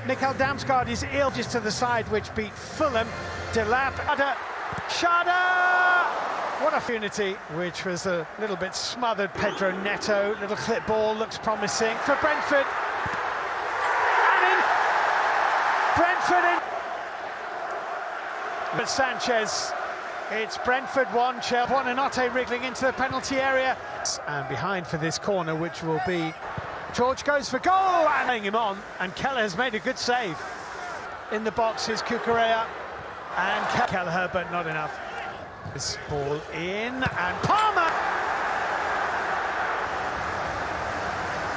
Mikkel Damsgaard is ill just to the side, which beat Fulham. Delap, Shada! What a opportunity, which was a little bit smothered. Pedro Neto, little clip ball, looks promising for Brentford. And in! Brentford in! But Sanchez, it's Brentford 1, Chelsea 1, Buonanotte wriggling into the penalty area. And behind for this corner, which will be... George goes for goal and laying him on, and Keller has made a good save. In the box is Cucurella and Kelleher, but not enough. This ball in, and Palmer!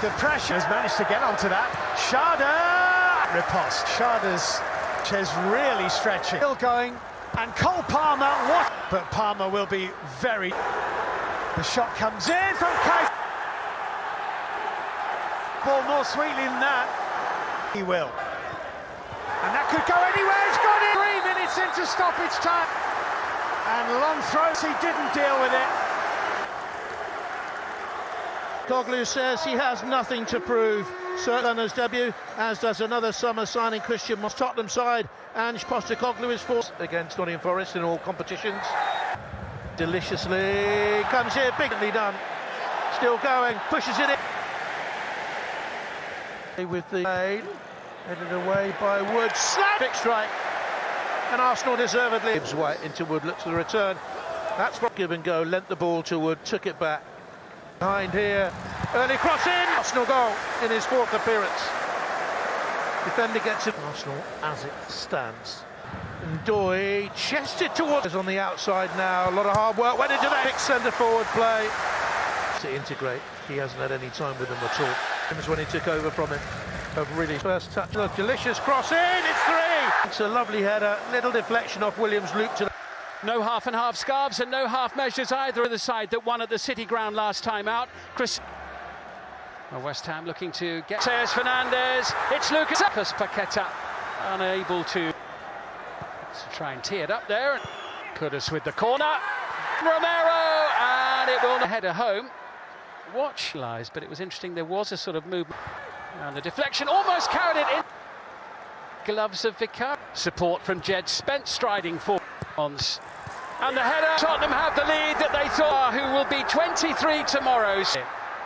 The pressure has managed to get onto that. Shada! Riposte. Shada's really stretching. Still going, and Cole Palmer, what? But Palmer will be very... The shot comes in from Key. Ball more sweetly than that. He will. And that could go anywhere. It's got it. 3 minutes into stoppage time. And long throws, he didn't deal with it. Coglou says he has nothing to prove. Sunderland's debut, as does another summer signing Christian Moss. Tottenham side, and Postecoglou is forced against Nottingham Forest in all competitions. Deliciously comes here, bigly done. Still going, pushes it in. With the aid, headed away by Wood, slap! Big strike, and Arsenal deservedly. Gibbs White into Wood, looks for the return. That's what give and go, lent the ball to Wood, took it back. Behind here, early cross in, Arsenal goal in his 4th appearance. Defender gets it. Arsenal as it stands. And Doy chested towards on the outside now. A lot of hard work went into that big centre forward play. To integrate, he hasn't had any time with them at all. When he took over from him, a really first touch. Look, delicious cross in, it's 3! It's a lovely header, little deflection off Williams' loop to... No half and half scarves and no half measures either of the side that won at the City Ground last time out. West Ham looking to get... Says Fernandez, it's Lucas Paqueta, unable to try and tee it up there. Kudus with the corner, Romero, and it will header home. Watch lies, but it was interesting. There was a sort of movement, and the deflection almost carried it in. Gloves of Vicar. Support from Jed Spence striding forward. And the header. Tottenham have the lead that they thought, who will be 23 tomorrow.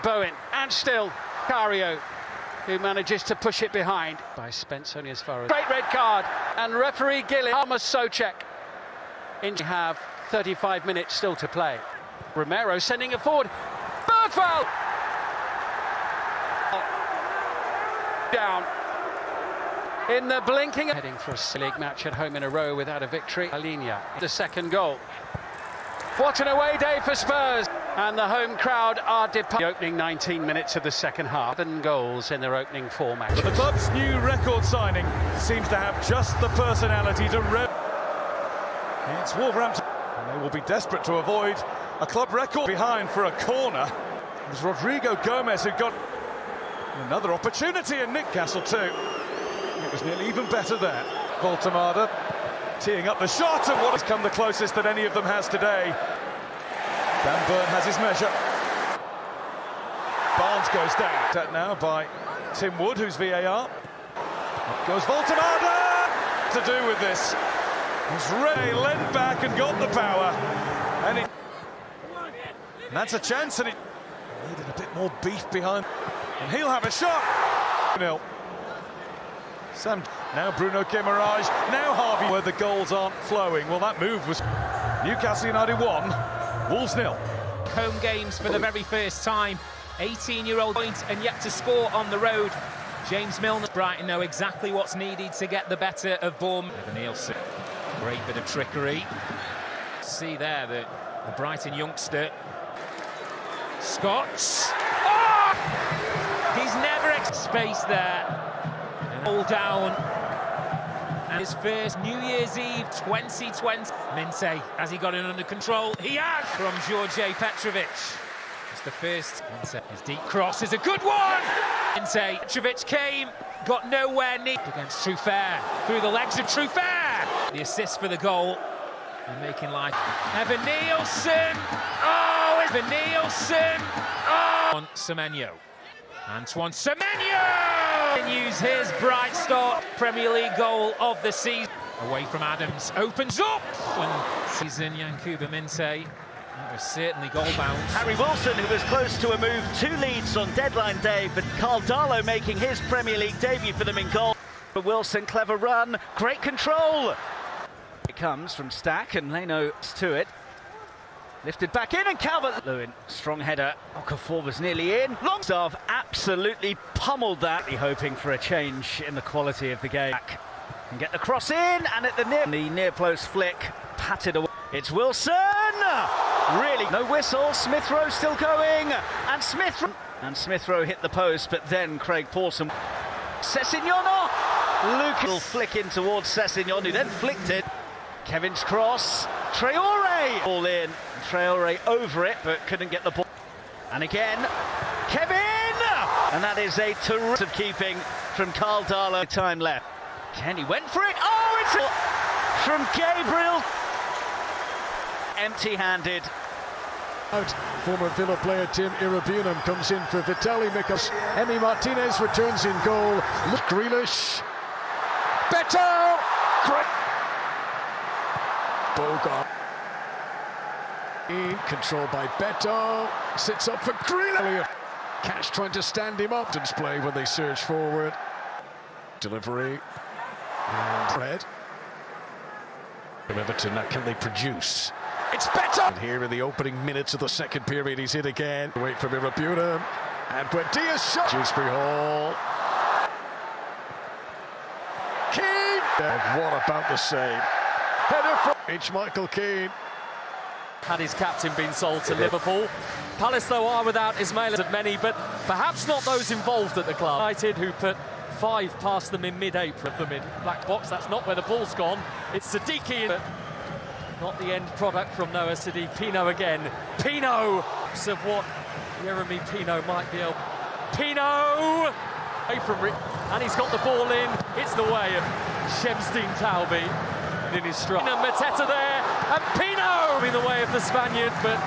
Bowen and still Cario, who manages to push it behind. By Spence only as far as. Great red card, and referee Gillis. Almost Socek. Have 35 minutes still to play. Romero sending it forward. Bergvall! Down. In the blinking... Heading for a league match at home in a row without a victory. Alina, the second goal. What an away day for Spurs. And the home crowd are the opening 19 minutes of the second half. 7 goals in their opening 4 matches. But the club's new record signing seems to have just the personality to... It's Wolverhampton. And they will be desperate to avoid a club record behind for a corner. It was Rodrigo Gomez who got another opportunity in Newcastle too. It was nearly even better there. Voltemada teeing up the shot, and what has come the closest that any of them has today. Dan Burn has his measure. Barnes goes down. That now by Tim Wood, who's VAR. Up goes Voltemada! To do with this. He's really leant back and got the power. And that's a chance, and it needed a bit more beef behind. And he'll have a shot. 0. Sam, now Bruno Guimaraes, now Harvey, where the goals aren't flowing. Well, that move was Newcastle United 1, Wolves 0. Home games for the very first time. 18-year-old point and yet to score on the road. James Milner. Brighton know exactly what's needed to get the better of Bournemouth. Nielsen, great bit of trickery. See there that the Brighton youngster Scots. Oh! He's never space there. And all down. And his first New Year's Eve 2020. Minte, has he got it under control? He has! From George Petrovic. It's the first. Minte, his deep cross is a good one! Minte, Petrovic came, got nowhere near. Against Truffert, through the legs of Truffert! The assist for the goal. And making life. Evan Nielsen! Oh, Evan Nielsen! Oh! Semenyo. Antoine Semenyo! Continues his bright start. Premier League goal of the season. Away from Adams, opens up. When season Yankuba Minte, that was certainly goal-bound. Harry Wilson, who was close to a move to Leeds on deadline day, but Carl Darlow making his Premier League debut for them in goal. For Wilson, clever run, great control. It comes from Stack and Leno to it. Lifted back in and Calvert-Lewin, strong header. Okafor was nearly in. Longstaff absolutely pummeled that. Hoping for a change in the quality of the game. And get the cross in, and at the near post flick, patted away. It's Wilson! Really, no whistle. Smith Rowe still going, and Smith Rowe hit the post, but then Craig Pawson. Sessegnon! Luke will flick in towards Sessegnon, who then flicked it. Kevin's cross, Traore! Ball in, Traore over it, but couldn't get the ball. And again, Kevin! And that is a terrific keeping from Carl Darlow. Time left. Kenny went for it. Oh, it's from Gabriel. Empty-handed. Out. Former Villa player Tim Irabunum comes in for Vitaly Mikos. Emi Martinez returns in goal. Look, Grealish. Beto! Bogart. Controlled by Beto. Sits up for Grealish. Cash trying to stand him up. Didn't play when they surge forward. Delivery. And red. From Everton, now can they produce? It's better! And here in the opening minutes of the second period, he's hit again. Wait for Irabunum. And Buendia's shot. Dewsbury Hall. Keane! And what about the save? Header from H. Michael Keane. Had his captain been sold to Liverpool. Palace, though, are without Ismail of many, but perhaps not those involved at the club. United, who put 5 past them in mid-April. Them in black box, that's not where the ball's gone. It's Siddiqui, but not the end product from Noah Sadiq. Pino again. Pino! Of what Jeremy Pino might be able. Pino! Away from Rick, and he's got the ball in. It's the way of Shemstein Taubi in his stride. And Mateta there, and Pino in the way of the Spaniard, but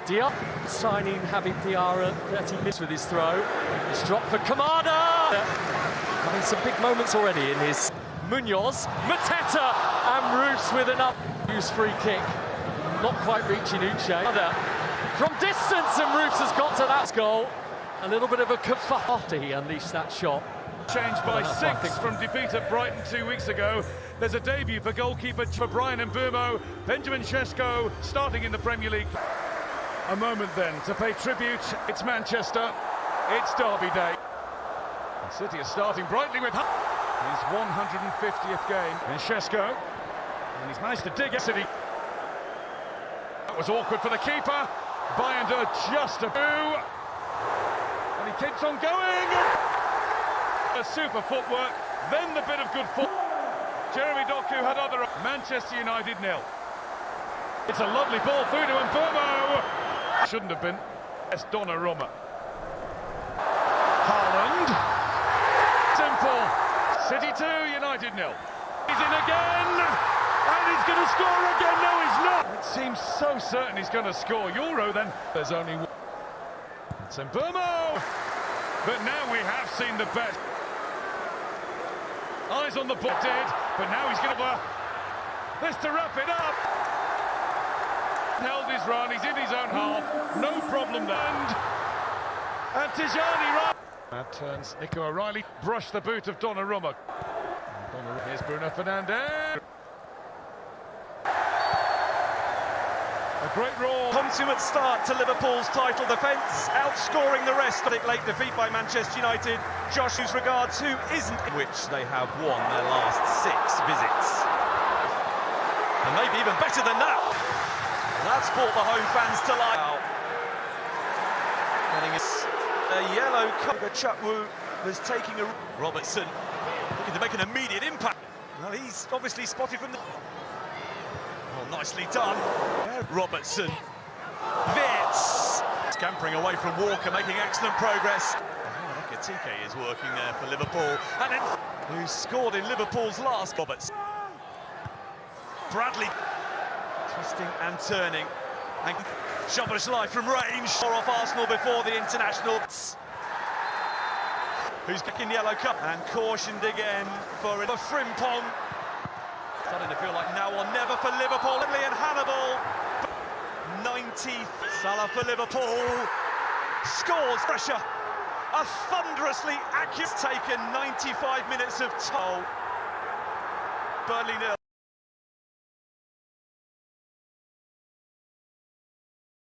Diop signing Habib Diarra 30 minutes with his throw. It's dropped for Kamada. Having some big moments already in his Munoz, Mateta, and Roos with another use free kick. Not quite reaching Uche. From distance, and Roos has got to that goal. A little bit of a kerfuffle after he unleashed that shot. Changed by 6 from defeat at Brighton 2 weeks ago. There's a debut for goalkeeper for Brian and Burmo. Benjamin Sesko starting in the Premier League. A moment then to pay tribute. It's Manchester. It's Derby Day. And City is starting brightly with his 150th game. And Sesko. And he's managed to dig at City. That was awkward for the keeper. Bayender just a boo. And he keeps on going. A super footwork, then the bit of good foot. Jeremy Doku had other. Manchester United 0. It's a lovely ball through to Mbomo. Shouldn't have been. It's Donnarumma. Haaland. Simple. City 2, United 0. He's in again. And he's going to score again. No, he's not. It seems so certain he's going to score. Euro then. There's only one. It's Mbomo. But now we have seen the best. Eyes on the ball, but now he's going to this to wrap it up. Held his run, he's in his own half, no problem there. And Tijani right. That turns Nico O'Reilly, brush the boot of Donnarumma. Here's Bruno Fernandes. A great roar. Consummate start to Liverpool's title defence, outscoring the rest. Late defeat by Manchester United. Josh, whose regards, who isn't, which they have won their last 6 visits. And maybe even better than that. And that's brought the home fans to life. Getting a yellow card. Chukwu was taking a. Robertson looking to make an immediate impact. Well, he's obviously spotted from the. Well, nicely done. Robertson. Vitz. Scampering away from Walker, making excellent progress. Ekitike is working there for Liverpool. And then who scored in Liverpool's last. Roberts. Bradley. Twisting and turning. And Szoboszlai from range. Off Arsenal before the international. who's kicking yellow card and cautioned again for Frimpong. Starting to feel like now or never for Liverpool. Burnley and Hannibal. 90th. Salah for Liverpool. Scores pressure. A thunderously accurate taken 95 minutes of toll. Burnley 0.